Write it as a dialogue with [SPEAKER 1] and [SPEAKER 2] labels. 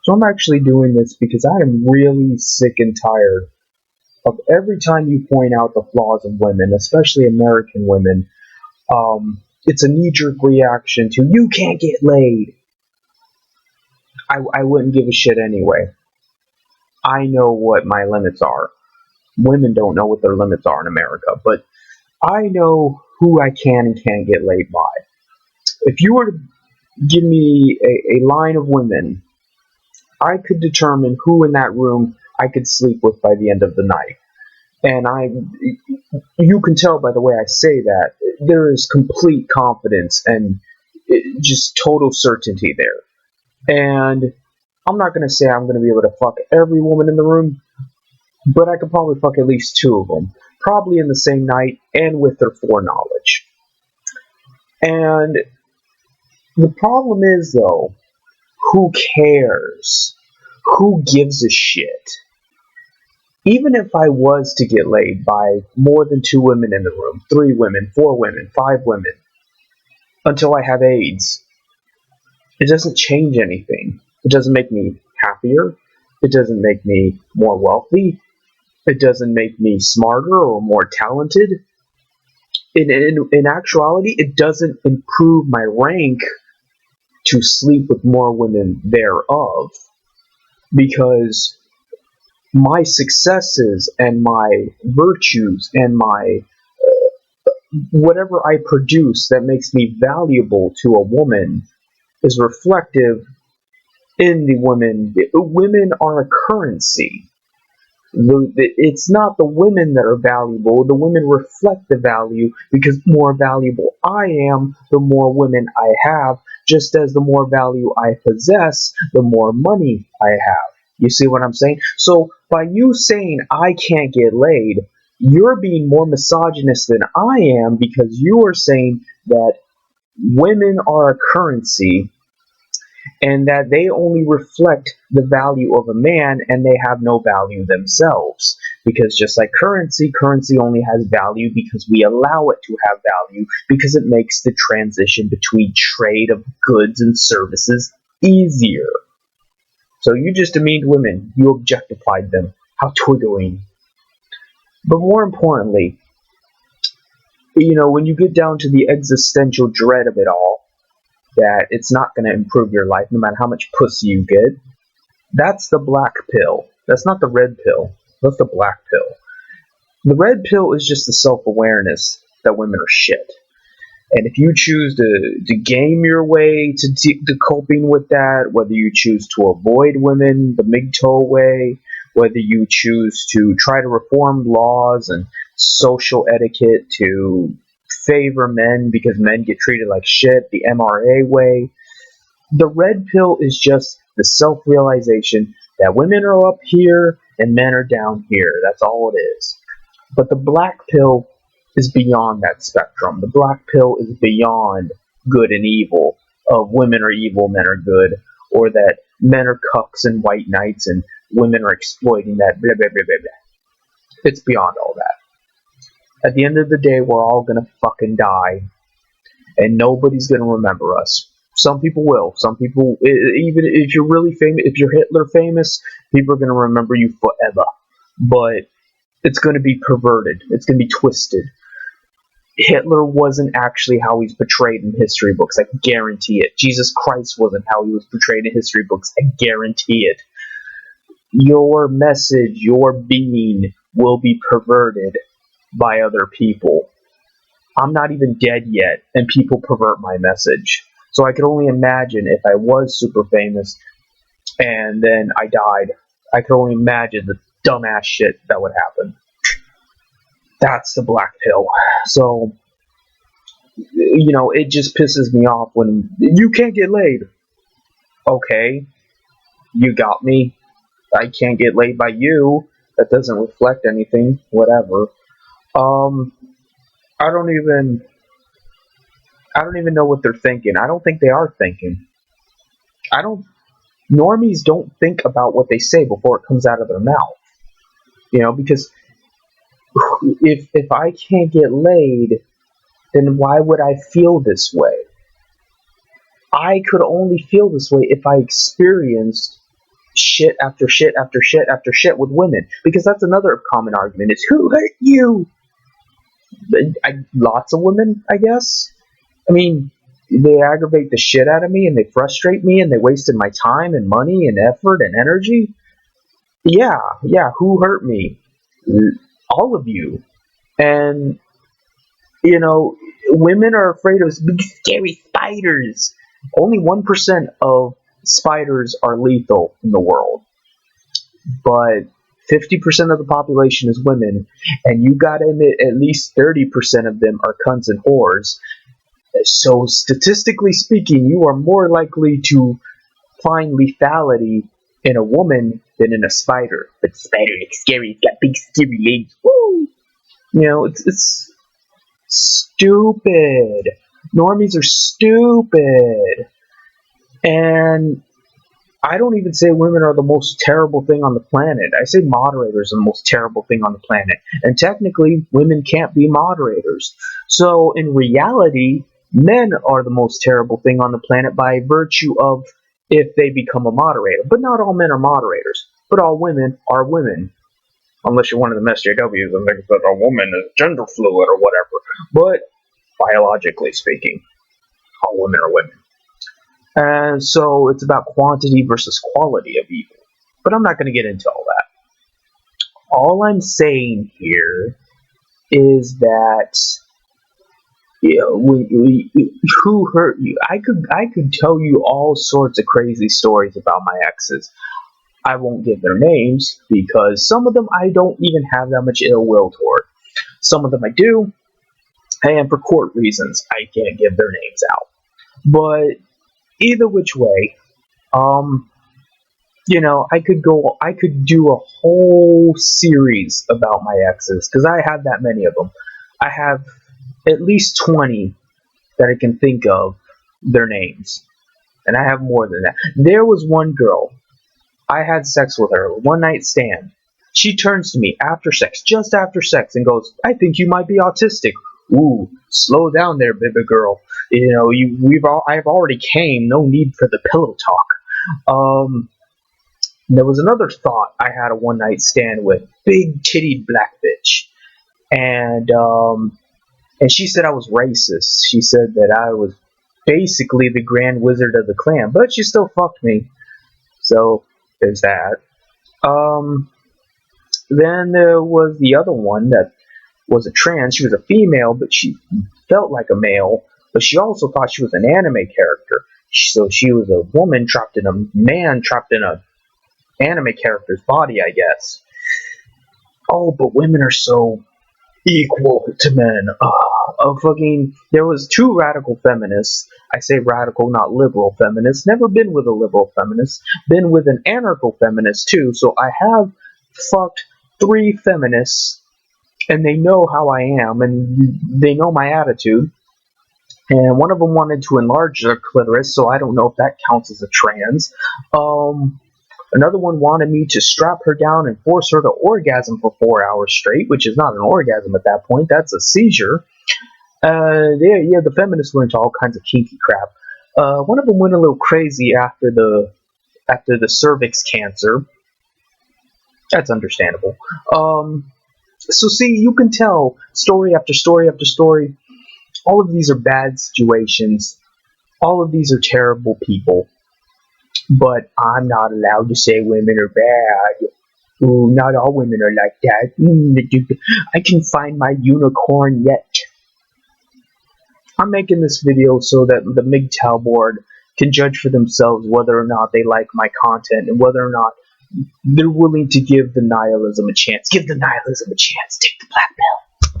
[SPEAKER 1] So I'm actually doing this because I am really sick and tired of every time you point out the flaws of women, especially American women. It's a knee-jerk reaction to "you can't get laid." I wouldn't give a shit anyway. I know what my limits are. Women don't know what their limits are in America, but I know who I can and can't get laid by. If you were to give me a line of women, I could determine who in that room I could sleep with by the end of the night. And you can tell by the way I say that, there is complete confidence and just total certainty there. And I'm not going to say I'm going to be able to fuck every woman in the room, but I could probably fuck at least two of them, probably in the same night and with their foreknowledge. And the problem is, though, who cares? Who gives a shit? Even if I was to get laid by more than two women in the room, three women, four women, five women, until I have AIDS, it doesn't change anything. It doesn't make me happier. It doesn't make me more wealthy. It doesn't make me smarter or more talented. In actuality, it doesn't improve my rank to sleep with more women thereof, because my successes and my virtues and my whatever I produce that makes me valuable to a woman is reflective in the women. Women are a currency. It's not the women that are valuable. The women reflect the value, because the more valuable I am, the more women I have. Just as the more value I possess, the more money I have. You see what I'm saying? So by you saying I can't get laid, you're being more misogynist than I am, because you are saying that women are a currency and that they only reflect the value of a man and they have no value themselves. Because just like currency only has value because we allow it to have value, because it makes the transition between trade of goods and services easier. So you just demeaned women, you objectified them. How twiggling. But more importantly, when you get down to the existential dread of it all, that it's not going to improve your life no matter how much pussy you get, that's the black pill. That's not the red pill. That's the black pill. The red pill is just the self-awareness that women are shit. And if you choose to game your way to coping with that, whether you choose to avoid women the MGTOW way, whether you choose to try to reform laws and social etiquette to favor men because men get treated like shit, the MRA way, the red pill is just the self-realization that women are up here and men are down here. That's all it is. But the black pill is beyond that spectrum. The black pill is beyond good and evil, of women are evil, men are good, or that men are cucks and white knights and women are exploiting that, blah, blah, blah, blah, blah. It's beyond all that. At the end of the day, we're all gonna fucking die, and nobody's gonna remember us. Some people will. Some people, even if you're really famous, if you're Hitler famous, people are gonna remember you forever. But it's gonna be perverted. It's gonna be twisted. Hitler wasn't actually how he's portrayed in history books. I guarantee it. Jesus Christ wasn't how he was portrayed in history books. I guarantee it. Your message, your being will be perverted by other people. I'm not even dead yet, and people pervert my message. So I could only imagine if I was super famous and then I died. I could only imagine the dumbass shit that would happen. That's the black pill. So, it just pisses me off when you can't get laid. Okay, you got me. I can't get laid by you. That doesn't reflect anything. Whatever. I don't even know what they're thinking. I don't think they are thinking. Normies don't think about what they say before it comes out of their mouth. Because if I can't get laid, then why would I feel this way? I could only feel this way if I experienced shit after shit after shit after shit with women, because that's another common argument is who hurt you. Lots of women, I guess. I mean, they aggravate the shit out of me and they frustrate me and they wasted my time and money and effort and energy. Yeah, who hurt me? All of you. And, women are afraid of big scary spiders. Only 1% of spiders are lethal in the world. But 50% of the population is women, and you gotta admit at least 30% of them are cunts and whores. So statistically speaking, you are more likely to find lethality in a woman than in a spider. But the spider looks scary. It's got big scary legs. Woo! It's stupid. Normies are stupid. And I don't even say women are the most terrible thing on the planet. I say moderators are the most terrible thing on the planet. And technically, women can't be moderators. So in reality, men are the most terrible thing on the planet by virtue of if they become a moderator. But not all men are moderators. But all women are women. Unless you're one of the SJWs and think that a woman is gender fluid or whatever. But biologically speaking, all women are women. And so it's about quantity versus quality of evil. But I'm not going to get into all that. All I'm saying here is that who hurt you? I could tell you all sorts of crazy stories about my exes. I won't give their names because some of them I don't even have that much ill will toward. Some of them I do, and for court reasons I can't give their names out. But either which way, I could do a whole series about my exes because I have that many of them. I have at least 20 that I can think of their names, and I have more than that. There was one girl, I had sex with her, one night stand. She turns to me after sex, just after sex, and goes, "I think you might be autistic." Ooh, slow down there, baby girl. I've already came. No need for the pillow talk. There was another thought I had a one night stand with, big titty black bitch, and she said I was racist. She said that I was basically the Grand Wizard of the Clan, but she still fucked me. So there's that. Then there was the other one that was a trans. She was a female, but she felt like a male. But she also thought she was an anime character. So she was a woman trapped in a man trapped in a anime character's body, I guess. Oh, but women are so equal to men. There was two radical feminists. I say radical, not liberal feminists. Never been with a liberal feminist. Been with an anarcho feminist too. So I have fucked 3 feminists, and they know how I am, and they know my attitude. And one of them wanted to enlarge their clitoris, so I don't know if that counts as a trans. Another one wanted me to strap her down and force her to orgasm for 4 hours straight, which is not an orgasm at that point. That's a seizure. The feminists went into all kinds of kinky crap. One of them went a little crazy after the cervix cancer. That's understandable. So see, you can tell story after story after story. All of these are bad situations. All of these are terrible people. But I'm not allowed to say women are bad. Ooh, not all women are like that. I can find my unicorn yet. I'm making this video so that the MGTOW board can judge for themselves whether or not they like my content and whether or not they're willing to give the nihilism a chance. Give the nihilism a chance. Take the black pill.